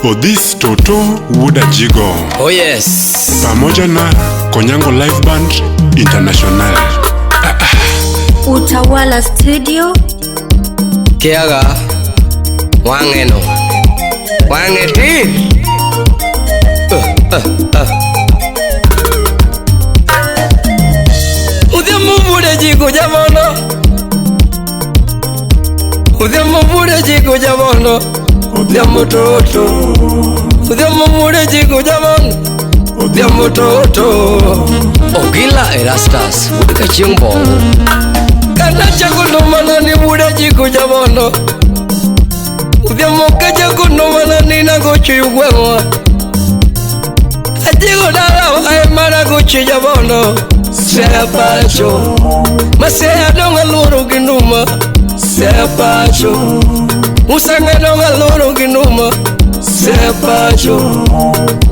Odhis Toto Wuda Jigo. Oh yes. Pamoja na Konyango Live Band International. Utawala Studio. Kiaga Wangeno Wangeti. Udhiamo Wuda Jigo jamono. Udhiamo Wuda Jigo jamono. Udhiamo Toto. Udhiamo Wuda Jigo jamono. Udhiamo Toto. Ogila Erastas Wuda Chimbongo. Kana chako no mana ni Wuda Jigo jamono. Udhiamo chako no mana ni na gochi ugwemo. Ajigo dala wa mana gochi jamono. Sea pacho Masea donga loro ginuma. Sea pacho Usanga donga loro ginuma. Sea pacho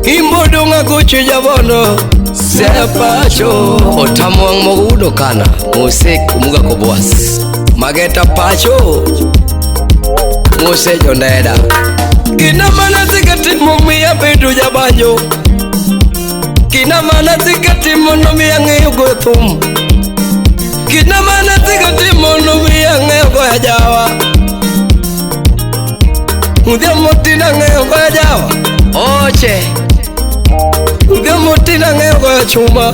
Imbo donga gochi jamono. Sea pacho Otamuang mogudo kana Musik umuga kobuas Mageta pacho Muse jondeda Kina mana zikati mumi ya bedu jabanyo. Kina mana zikati monomi ya ngeyugo thum. Kina mana zikati monomi ya ngeyugo ya jawa. Udhiamo tina ngeyugo ya jawa. Oche Udhiamo tina ngeyugo ya chuma.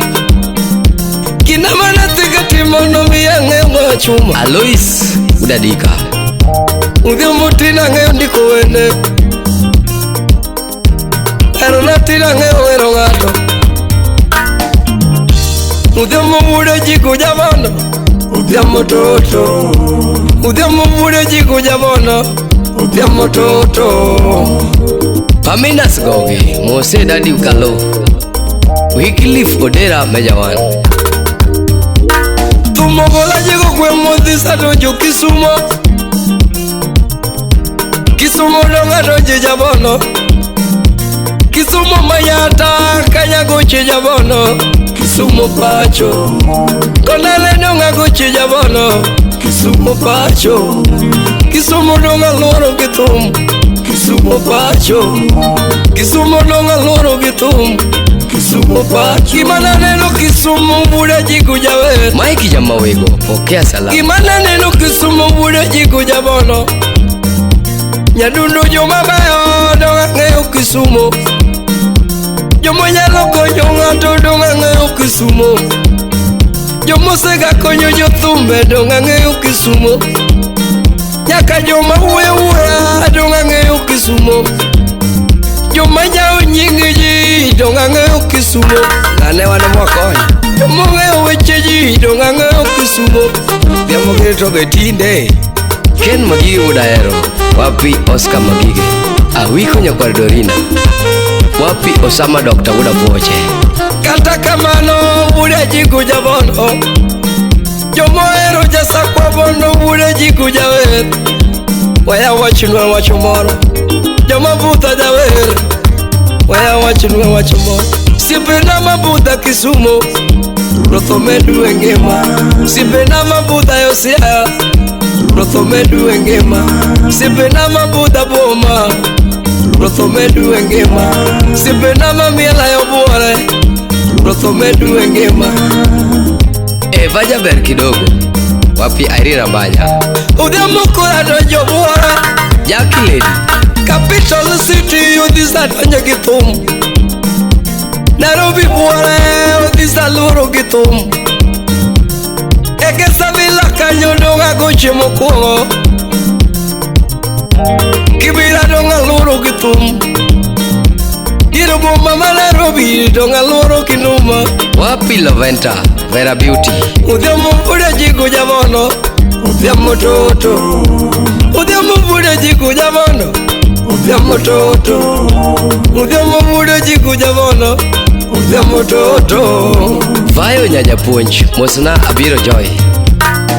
Kina mana zikati monomi ya ngeyugo ya chuma. Alois Udadika. Udhiamo tina ngeyugo ndiko wene. Erona tina ngeyugo ero ngato. Udhiamo Wuda Jigo jamono. Udhiamo Toto. Udhiamo Wuda Jigo jamono. Udhiamo Toto. Paminas gogi Mose dadi ukalo Wikilif Odera mejawan. Tumogola Jigo kwe modhisa dojo Kisumo. Kisumo donga dojo jamono. Kisumo mayata kanya gochi jamono. Kisumo pacho Konale donga gochi jamono. Kisumo pacho Kisumo donga loro gitum. Kisumo pacho Kisumo donga loro gitum. Kisumo pacho Kimana neno Kisumo Wuda Jigo jawe. Maiki jamawego pokea salamu. Kimana neno Kisumo Wuda Jigo jamono. Nyadundo jomabayo donga ngeo Kisumo. Jomo nyalo konyo ng'ato donga ng'eyo Kisumo. Jomo sega konyo jothumbe donga ng'eyo Kisumo. Nyaka joma wuoya donga ng'eyo Kisumo. Joma nyao nying ji donga ng'eyo Kisumo. Ngane wane mwakonyo. Jomo ng'eyo weche ji donga ng'eyo Kisumo. Dhiamo gito betinde Ken Magige Wudaero. Wapi Oscar Magige. Awiko nyakwar Dorina. Wapi Osama Dr. Wuda Boche. Kata kamano Wuda Jigo jamono. Jomo ero jasa kwa bono Wuda Jigo jawer. Waya wachinwe wachomoro. Joma buta jawer. Waya wachinwe wachomoro. Sipena mabuta Kisumo. Rothomedu engema. Sipena mabuta Yosia. Rothomedu engema. Sipena mabuta Boma. Rothomedu engema. Sipena mamiela yobuore. Rothomedu engema. Vaja ber kidogo. Wapi Irina Mbanya. Udhiamo kura dojo buore. Jackie Lady. Capital City Odhisa donjo githum. Nairobi buore Odhisa luro githum. Egesa Villa kanyo donga goche mokwongo. Kibira donga luro githum. Giro boma ma Nairobi donga luro kinuma. Wapi Laventa Vera Beauty. Udhiamo Wuda Jigo jamono. Udhiamo Toto. Udhiamo Wuda Jigo jamono. Udhiamo Toto. Udhiamo Wuda Jigo jamono. Udhiamo Toto. Vayo nyajapuonj Mosna Abiro Joy.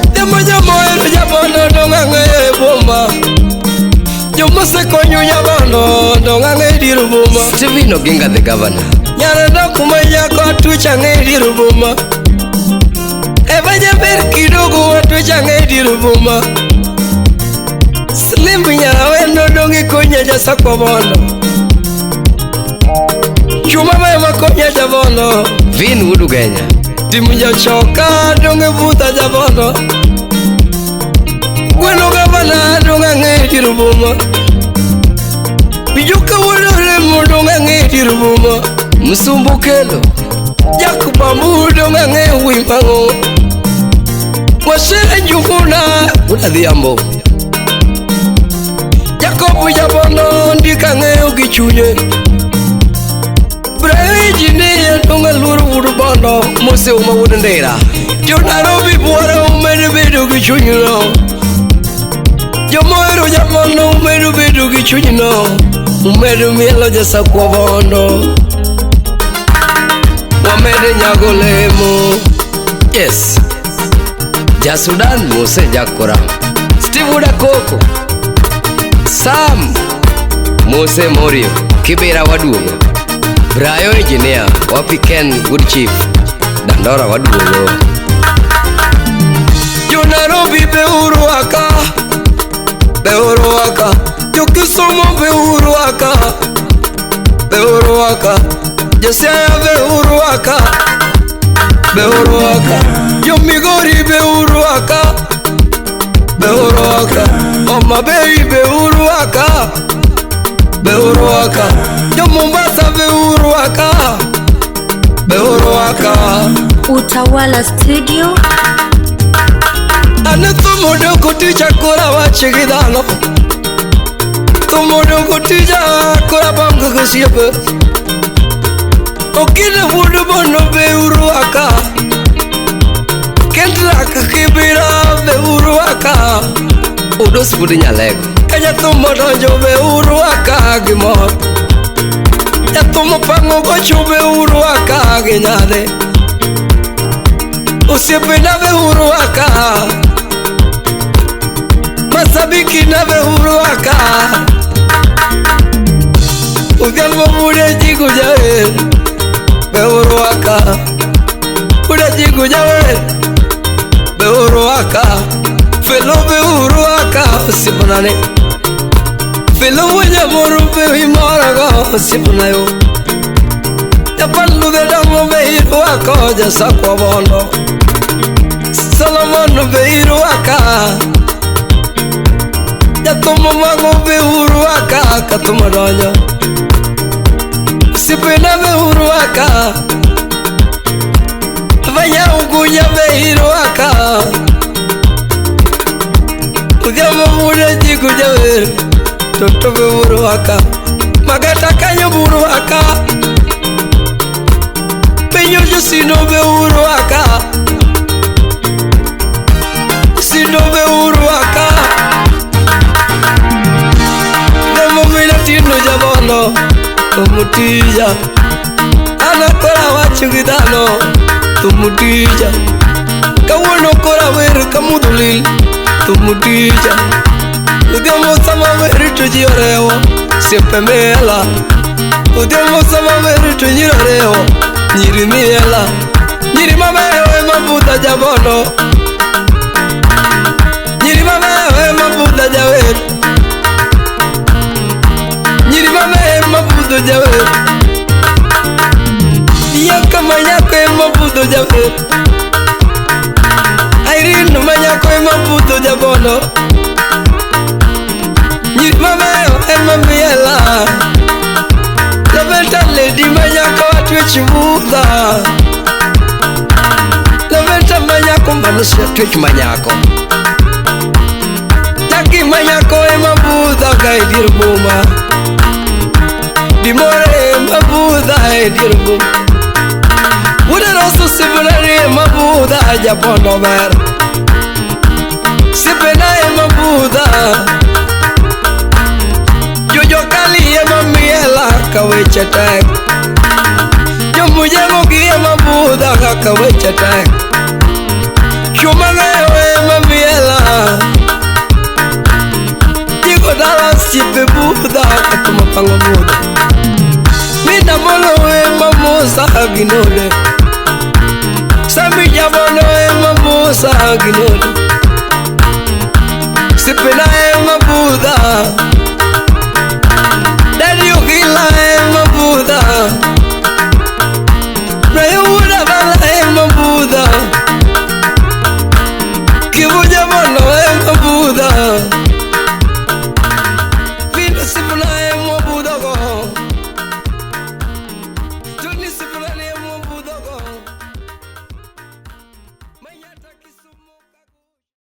Udhiamo jamono jamono donga ng'eye boma. Jomo se konyo jamono donga ng'eye diru boma. Steven Oginga the governor. Nyare dokuma yako atucha ng'eye diru boma. Vaja ber kidogo atucha ng'eye diru boma. Slim nyara wendo dongi konya jasa kwa bono. Chuma mema konya jabono Vin udu Kenya Timu jochoka donge buta jabono Gweno gavana donga ngeti rubuma Bijuka wadore mudonga ngeti rubuma Musumbu kelo Jakuba mudonga nge wimango Wasere jukuna Unadhiambo Jakobu jabono ndika nge ukichunye Brahe jine donga luru urubono Mose uma udendera Jo Nairobi buara umene bedo kichunyino Jo moero jabono umene bedo kichunyino Umene mielo jasa kwa bondo Wamede nyagolemo Yes Jasudan Mose Jakora Steve Udakoko Sam Mose Morio Kibera Waduogo Brayo Engineer Wapi Ken Good Chief Dandora Waduogo Jo Nairobi beuru waka Beuru waka Jo Kisumu beuru waka Beuru waka Jo Siaya beuru waka Beuru waka Jo Migori beuru waka Beuru waka Homa Bay beuru waka Beuru waka Jo Mombasa beuru waka Beuru waka Utawala Studio Ane tumudu kuticha kura wachigidano Tumudu kuticha kura bamka kusiyabe Okine wudu bono beuru waka Kendrak kibira beuru waka Udo sibudi nyalego Kaya tumudu jo beuru waka gimor Ya tumu pango gochu beuru waka ginyade Usipe na beuru waka Masabiki na beuru waka Udialmo mude jigu jawe Beuru waka Mude jigu jawe Beuru waka Felo beuru waka Usipunane Felo mwenye moru beimaraga Usipunayo Japalu de damo beiru waka Jasa kwa bono Solomon beiru waka Jatumo mango beuru waka Katuma donya Sipena beuru waka Vanya ugunya beiru waka Udiamo muda jigu jawer Toto beuru waka Magata kanyo buru waka Penyo jusino beuru waka Sino beuru waka Demo mina tino jabono Tumutija Anakora wachugidano Tumutija Kawono kora weru kamudulil Tumutija Udemo sama weru tujiorewo Siempre mela Udemo sama weru tujiorewo Nyiri miela Nyiri mameyo mabuda jabono Nyiri mameyo mabuda jawer Nyiri mameyo mabuda jawer Yaka manyako mabuda jawer Irene manyako mabuda jabono Nyiri mameyo mamiela Laventa lady manyako watu chibuda Laventa manyako manusia twitch manyako Taki manyako mabuda gaidir buma Dimore mabuda gaidir buma Wude rosu sibulari mabuda japono ver Sipena mabuda Jojo kali mamiela kawecha tag Jomujengo kie mabuda kawecha tag Chumangewe mamiela Jigo dala sipe buda katuma pango buda Mida molowe mamusa ginode Sami jabono mamusa ginode Sipe na